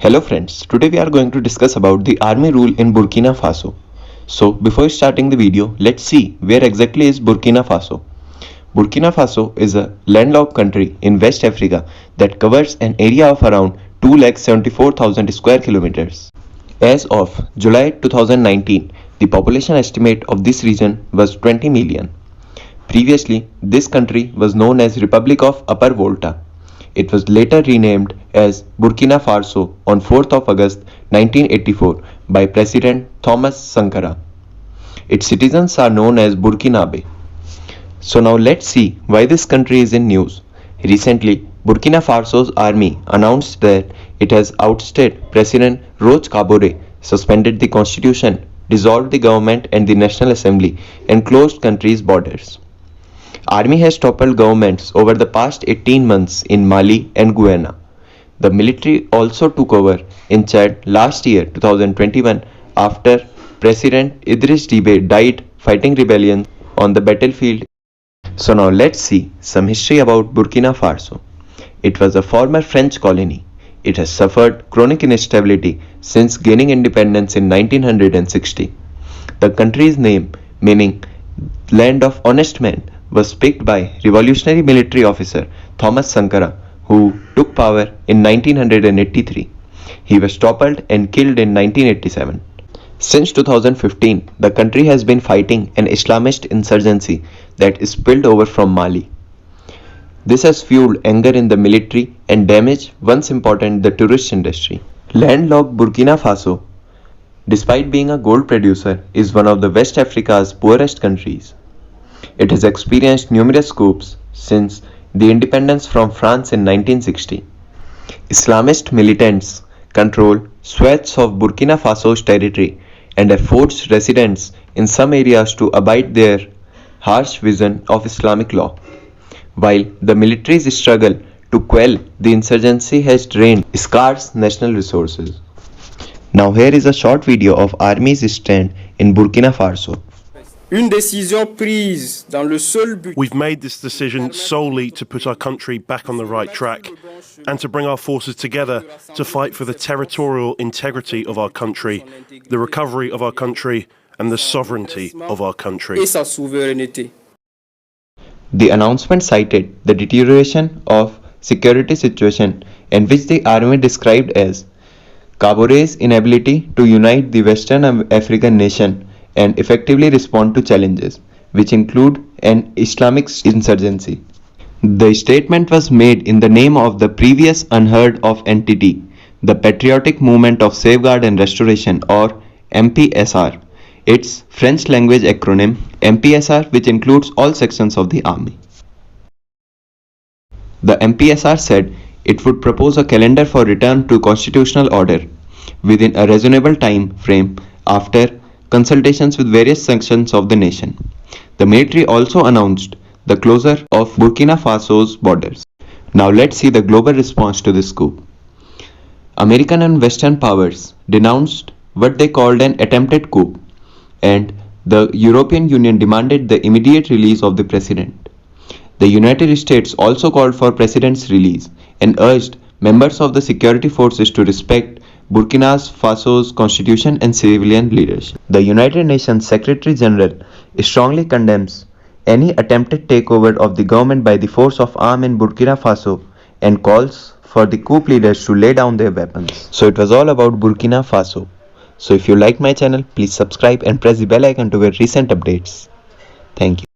Hello friends, today we are going to discuss about the army rule in Burkina Faso. So before starting the video, let's see where exactly is Burkina Faso. Burkina Faso is a landlocked country in West Africa that covers an area of around 2,74,000 square kilometers. As of July 2019, the population estimate of this region was 20 million. Previously, this country was known as Republic of Upper Volta. It was later renamed as Burkina Faso on 4th of August 1984 by President Thomas Sankara. Its citizens are known as Burkinabe. So now let's see why this country is in news. Recently, Burkina Faso's army announced that it has ousted President Roch Kabore, suspended the constitution, dissolved the government and the National Assembly, and closed country's borders. Army has toppled governments over the past 18 months in Mali and Guyana. The military also took over in Chad last year 2021 after President Idriss Déby died fighting rebellion on the battlefield. So now let's see some history about Burkina Faso. It was a former French colony. It has suffered chronic instability since gaining independence in 1960. The country's name, meaning Land of Honest Men, was picked by revolutionary military officer Thomas Sankara, who took power in 1983. He was toppled and killed in 1987. Since 2015, the country has been fighting an Islamist insurgency that spilled over from Mali. This has fueled anger in the military and damaged once important the tourist industry. Landlocked Burkina Faso, despite being a gold producer, is one of the West Africa's poorest countries. It has experienced numerous coups since the independence from France in 1960. Islamist militants control swaths of Burkina Faso's territory and have forced residents in some areas to abide their harsh vision of Islamic law. While the military's struggle to quell the insurgency has drained scarce national resources. Now here is a short video of Army's stand in Burkina Faso. Une décision prise dans le seul but. We've made this decision solely to put our country back on the right track and to bring our forces together to fight for the territorial integrity of our country, the recovery of our country, and the sovereignty of our country. Et sa souveraineté. The announcement cited the deterioration of security situation in which the army described as Kabore's inability to unite the Western African nation and effectively respond to challenges, which include an Islamic insurgency. The statement was made in the name of the previous unheard of entity, the Patriotic Movement of Safeguard and Restoration, or MPSR, its French language acronym MPSR, which includes all sections of the army. The MPSR said it would propose a calendar for return to constitutional order within a reasonable time frame after consultations with various sections of the nation. The military also announced the closure of Burkina Faso's borders. Now let's see the global response to this coup. American and Western powers denounced what they called an attempted coup, and the European Union demanded the immediate release of the president. The United States also called for president's release and urged members of the security forces to respect Burkina Faso's constitution and civilian leadership. The United Nations Secretary General strongly condemns any attempted takeover of the government by the force of arms in Burkina Faso and calls for the coup leaders to lay down their weapons. So it was all about Burkina Faso. So if you like my channel, please subscribe and press the bell icon to get recent updates. Thank you.